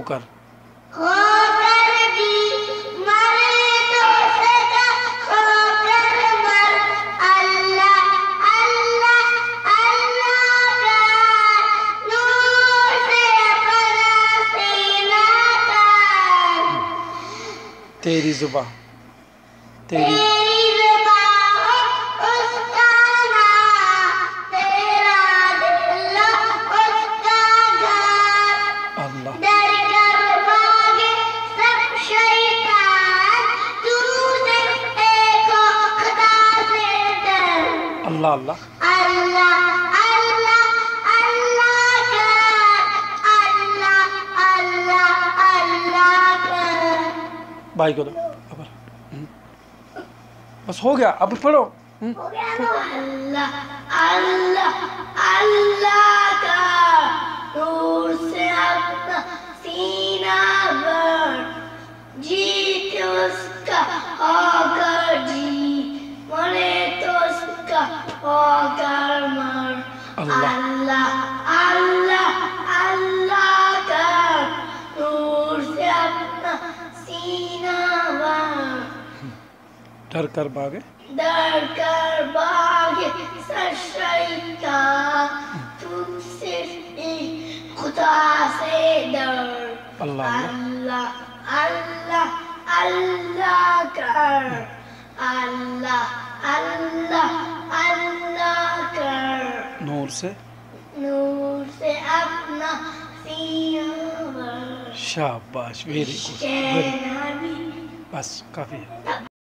کر بھی مرے تو سجا ہو کر مر اللہ اللہ اللہ کا نور سے اپنا سینہ تار تیری زباں تیری اللہ اللہ اللہ اللہ اللہ کر اللہ اللہ اللہ کر بھائی کو دو بس ہو گیا اب پڑھو اللہ اللہ اللہ کا نور سے اپنا سینہ بھر جیت اس کا ہو کر جی مرے تو اس کا ہو کر مر اللہ اللہ اللہ کا نور سے اپنا سینہ بھر ڈر کر بھاگے ڈر کر بھاگے سر شیطان تو صرف ایک خدا سے ڈر اللہ اللہ اللہ اللہ کر اللہ اللہ اللہ کر نور سے اپنا سینہ بھر شاباش ویری گڈ نبی بس کافی ہے